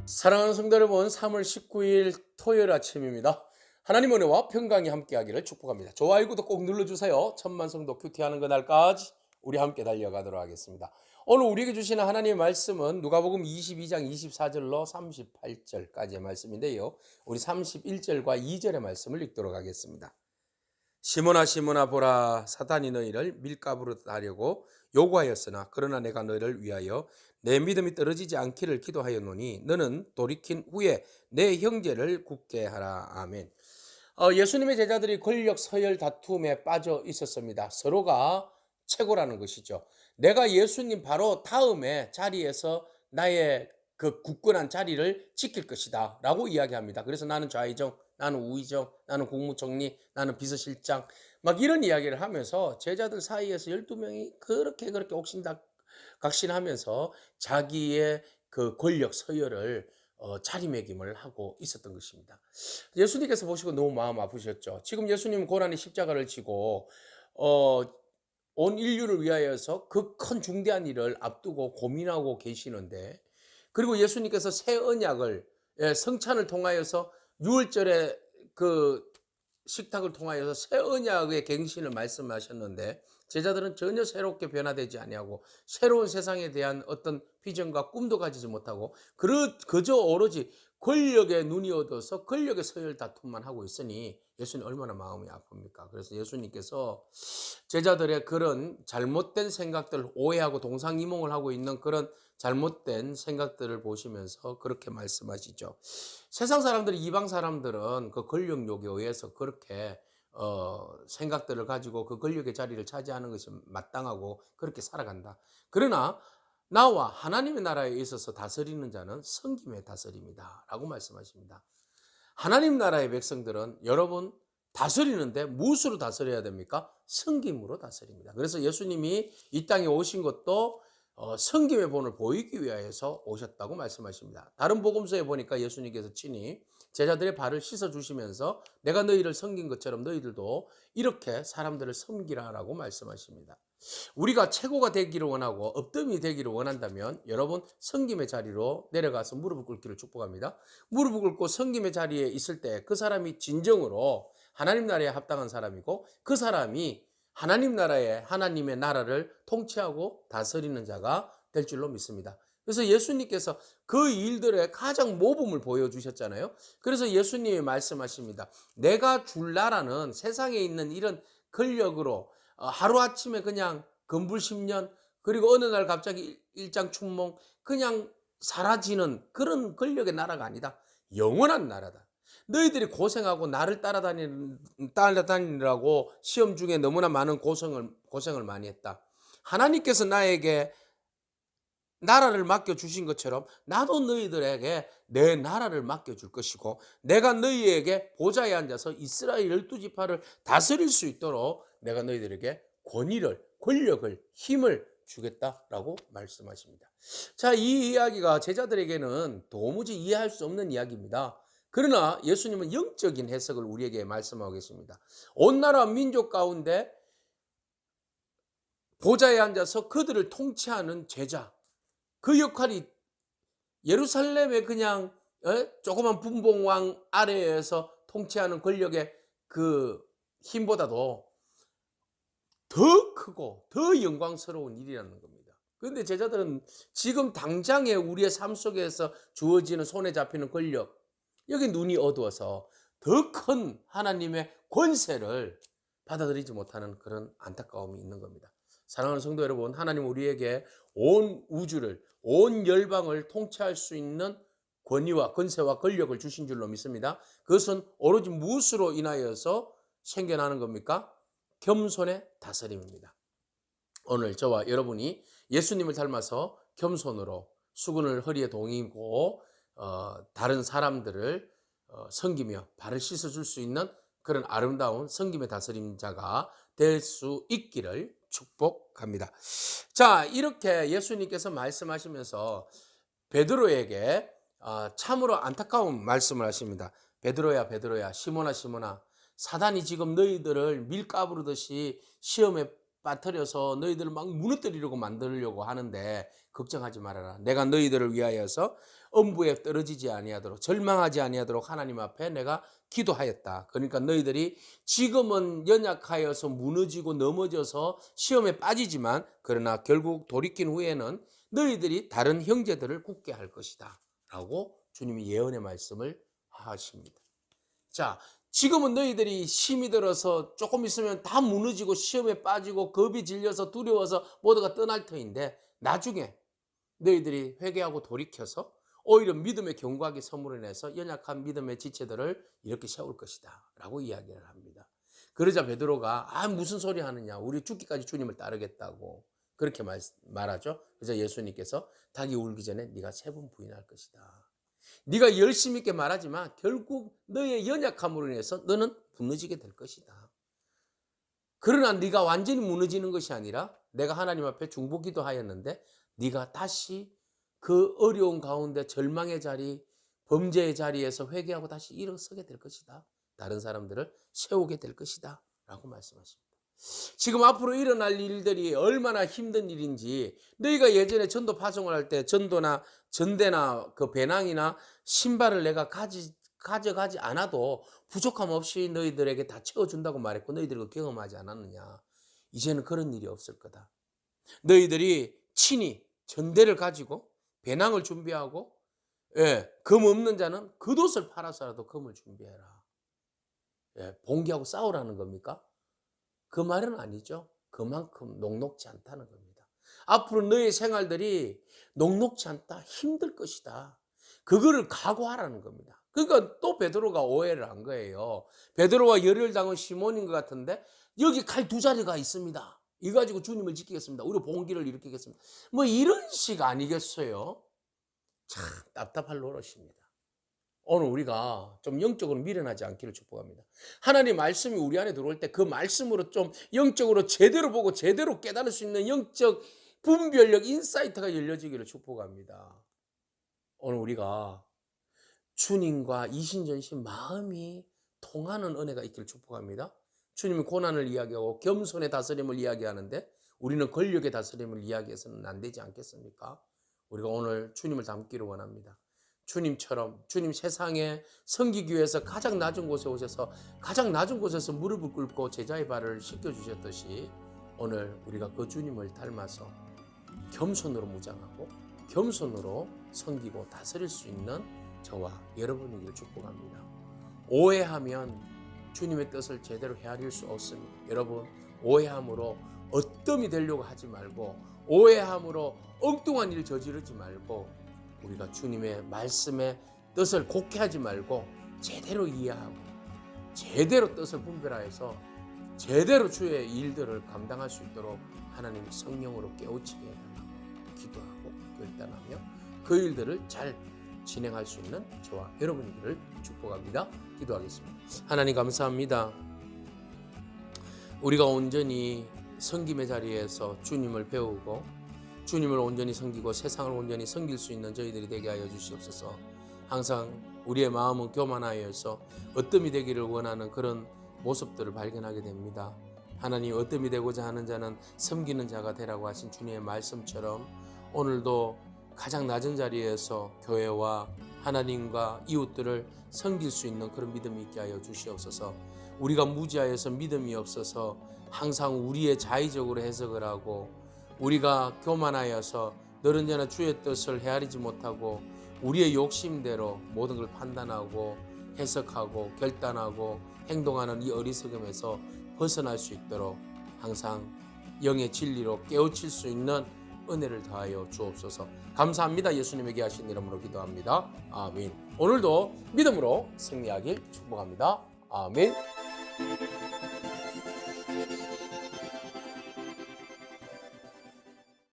사랑하는 성도 여러분, 3월 19일 토요일 아침입니다. 하나님 은혜와 평강이 함께하기를 축복합니다. 좋아요, 구독 꼭 눌러주세요. 천만 성도 큐티하는 그날까지 우리 함께 달려가도록 하겠습니다. 오늘 우리에게 주시는 하나님의 말씀은 누가복음 22장 24절로 38절까지의 말씀인데요. 우리 31절과 2절의 말씀을 읽도록 하겠습니다. 시몬아 시몬아 보라, 사탄이 너희를 밀가부로 하려고 요구하였으나 그러나 내가 너희를 위하여 내 믿음이 떨어지지 않기를 기도하였노니 너는 돌이킨 후에 내 형제를 굳게 하라. 아멘. 예수님의 제자들이 권력 서열 다툼에 빠져 있었습니다. 서로가 최고라는 것이죠. 내가 예수님 바로 다음에 자리에서 나의 그 굳건한 자리를 지킬 것이다 라고 이야기합니다. 그래서 나는 좌의정, 나는 우의정, 나는 국무총리, 나는 비서실장, 막 이런 이야기를 하면서 제자들 사이에서 12명이 그렇게 옥신각신하면서 자기의 그 권력 서열을 자리매김을 하고 있었던 것입니다. 예수님께서 보시고 너무 마음 아프셨죠. 지금 예수님은 고난의 십자가를 지고 온 인류를 위하여서 그 큰 중대한 일을 앞두고 고민하고 계시는데, 그리고 예수님께서 새 언약을 성찬을 통하여서 유월절에 그 식탁을 통하여서 새 언약의 갱신을 말씀하셨는데 제자들은 전혀 새롭게 변화되지 아니하고 새로운 세상에 대한 어떤 비전과 꿈도 가지지 못하고 그저 오로지 권력에 눈이 어두워서 권력의 서열 다툼만 하고 있으니 예수님 얼마나 마음이 아픕니까? 그래서 예수님께서 제자들의 그런 잘못된 생각들, 오해하고 동상이몽을 하고 있는 그런 잘못된 생각들을 보시면서 그렇게 말씀하시죠. 세상 사람들이, 이방 사람들은 그 권력욕에 의해서 그렇게 생각들을 가지고 그 권력의 자리를 차지하는 것이 마땅하고 그렇게 살아간다. 그러나 나와 하나님의 나라에 있어서 다스리는 자는 성김에 다스립니다 라고 말씀하십니다. 하나님 나라의 백성들은 여러분 다스리는데 무엇으로 다스려야 됩니까? 성김으로 다스립니다. 그래서 예수님이 이 땅에 오신 것도 성김의 본을 보이기 위하여서 오셨다고 말씀하십니다. 다른 복음서에 보니까 예수님께서 친히 제자들의 발을 씻어주시면서 내가 너희를 섬긴 것처럼 너희들도 이렇게 사람들을 섬기라라고 말씀하십니다. 우리가 최고가 되기를 원하고 업덤이 되기를 원한다면 여러분 섬김의 자리로 내려가서 무릎을 꿇기를 축복합니다. 무릎을 꿇고 섬김의 자리에 있을 때 그 사람이 진정으로 하나님 나라에 합당한 사람이고 그 사람이 하나님 나라에 하나님의 나라를 통치하고 다스리는 자가 될 줄로 믿습니다. 그래서 예수님께서 그 일들의 가장 모범을 보여주셨잖아요. 그래서 예수님이 말씀하십니다. 내가 줄 나라는 세상에 있는 이런 권력으로 하루아침에 그냥 건불십년 그리고 어느 날 갑자기 일장춘몽 그냥 사라지는 그런 권력의 나라가 아니다. 영원한 나라다. 너희들이 고생하고 나를 따라다니느라고 시험 중에 너무나 많은 고생을 많이 했다. 하나님께서 나에게 나라를 맡겨주신 것처럼 나도 너희들에게 내 나라를 맡겨줄 것이고 내가 너희에게 보좌에 앉아서 이스라엘 12지파를 다스릴 수 있도록 내가 너희들에게 권위를, 권력을, 힘을 주겠다라고 말씀하십니다. 자, 이 이야기가 제자들에게는 도무지 이해할 수 없는 이야기입니다. 그러나 예수님은 영적인 해석을 우리에게 말씀하고 계십니다. 온 나라 민족 가운데 보좌에 앉아서 그들을 통치하는 제자, 그 역할이 예루살렘의 그냥 조그만 분봉왕 아래에서 통치하는 권력의 그 힘보다도 더 크고 더 영광스러운 일이라는 겁니다. 그런데 제자들은 지금 당장에 우리의 삶 속에서 주어지는 손에 잡히는 권력, 여기 눈이 어두워서 더 큰 하나님의 권세를 받아들이지 못하는 그런 안타까움이 있는 겁니다. 사랑하는 성도 여러분, 하나님 우리에게 온 우주를, 온 열방을 통치할 수 있는 권위와 권세와 권력을 주신 줄로 믿습니다. 그것은 오로지 무엇으로 인하여서 생겨나는 겁니까? 겸손의 다스림입니다. 오늘 저와 여러분이 예수님을 닮아서 겸손으로 수건을 허리에 동이고 다른 사람들을 섬기며 발을 씻어줄 수 있는 그런 아름다운 섬김의 다스림자가 될 수 있기를 축복합니다. 자, 이렇게 예수님께서 말씀하시면서 베드로에게 참으로 안타까운 말씀을 하십니다. 베드로야 베드로야, 시몬아 시몬아, 사단이 지금 너희들을 밀가부르듯이 시험에 빠뜨려서 너희들을 막 무너뜨리려고 만들려고 하는데 걱정하지 말아라. 내가 너희들을 위하여서 엄부에 떨어지지 아니하도록 절망하지 아니하도록 하나님 앞에 내가 기도하였다. 그러니까 너희들이 지금은 연약하여서 무너지고 넘어져서 시험에 빠지지만 그러나 결국 돌이킨 후에는 너희들이 다른 형제들을 굳게 할 것이다. 라고 주님이 예언의 말씀을 하십니다. 자, 지금은 너희들이 힘이 들어서 조금 있으면 다 무너지고 시험에 빠지고 겁이 질려서 두려워서 모두가 떠날 터인데 나중에 너희들이 회개하고 돌이켜서 오히려 믿음의 견고하게 선물해내서 연약한 믿음의 지체들을 이렇게 세울 것이다 라고 이야기를 합니다. 그러자 베드로가 무슨 소리 하느냐, 우리 죽기까지 주님을 따르겠다고 그렇게 말하죠. 그래서 예수님께서 닭이 울기 전에 네가 3번 부인할 것이다. 네가 열심 있게 말하지만 결국 너의 연약함으로 인해서 너는 무너지게 될 것이다. 그러나 네가 완전히 무너지는 것이 아니라 내가 하나님 앞에 중보기도 하였는데 네가 다시 그 어려운 가운데 절망의 자리, 범죄의 자리에서 회개하고 다시 일어서게 될 것이다. 다른 사람들을 세우게 될 것이다. 라고 말씀하십니다. 지금 앞으로 일어날 일들이 얼마나 힘든 일인지 너희가 예전에 전도 파송을 할 때 전도나 전대나 그 배낭이나 신발을 내가 가져가지 않아도 부족함 없이 너희들에게 다 채워준다고 말했고 너희들이 그 경험하지 않았느냐. 이제는 그런 일이 없을 거다. 너희들이 친히 전대를 가지고 배낭을 준비하고 금 없는 자는 겉옷을 팔아서라도 금을 준비해라. 봉기하고 싸우라는 겁니까? 그 말은 아니죠. 그만큼 녹록지 않다는 겁니다. 앞으로 너의 생활들이 녹록지 않다, 힘들 것이다. 그거를 각오하라는 겁니다. 그러니까 또 베드로가 오해를 한 거예요. 베드로와 열혈 당한 시몬인 것 같은데 여기 칼 2자리가 있습니다. 이거 가지고 주님을 지키겠습니다. 우리 봉기를 일으키겠습니다. 뭐 이런 식 아니겠어요? 참 답답할 노릇입니다. 오늘 우리가 좀 영적으로 미련하지 않기를 축복합니다. 하나님 말씀이 우리 안에 들어올 때 그 말씀으로 좀 영적으로 제대로 보고 제대로 깨달을 수 있는 영적 분별력, 인사이트가 열려지기를 축복합니다. 오늘 우리가 주님과 이신전신 마음이 통하는 은혜가 있기를 축복합니다. 주님은 고난을 이야기하고 겸손의 다스림을 이야기하는데 우리는 권력의 다스림을 이야기해서는 안 되지 않겠습니까? 우리가 오늘 주님을 닮기를 원합니다. 주님처럼 주님 세상에 섬기기 위해서 가장 낮은 곳에 오셔서 가장 낮은 곳에서 무릎을 꿇고 제자의 발을 씻겨주셨듯이 오늘 우리가 그 주님을 닮아서 겸손으로 무장하고 겸손으로 섬기고 다스릴 수 있는 저와 여러분에게 축복합니다. 오해하면 주님의 뜻을 제대로 헤아릴 수 없습니다. 여러분, 오해함으로 어뜸이 되려고 하지 말고 오해함으로 엉뚱한 일 저지르지 말고 우리가 주님의 말씀의 뜻을 곡해하지 말고 제대로 이해하고 제대로 뜻을 분별하여서 제대로 주의 일들을 감당할 수 있도록 하나님 성령으로 깨우치게 해달라고 기도하고 결단하며 그 일들을 잘 진행할 수 있는 저와 여러분들을 축복합니다. 기도하겠습니다. 하나님 감사합니다. 우리가 온전히 섬김의 자리에서 주님을 배우고 주님을 온전히 섬기고 세상을 온전히 섬길 수 있는 저희들이 되게 하여 주시옵소서. 항상 우리의 마음은 교만하여서 어뜸이 되기를 원하는 그런 모습들을 발견하게 됩니다. 하나님, 어뜸이 되고자 하는 자는 섬기는 자가 되라고 하신 주님의 말씀처럼 오늘도 가장 낮은 자리에서 교회와 하나님과 이웃들을 섬길 수 있는 그런 믿음이 있게 하여 주시옵소서. 우리가 무지하여서 믿음이 없어서 항상 우리의 자의적으로 해석을 하고 우리가 교만하여서 너는 자나 주의 뜻을 헤아리지 못하고 우리의 욕심대로 모든 걸 판단하고 해석하고 결단하고 행동하는 이 어리석음에서 벗어날 수 있도록 항상 영의 진리로 깨우칠 수 있는 은혜를 더하여 주옵소서. 감사합니다. 예수님에게 하신 이름으로 기도합니다. 아멘. 오늘도 믿음으로 승리하길 축복합니다. 아멘.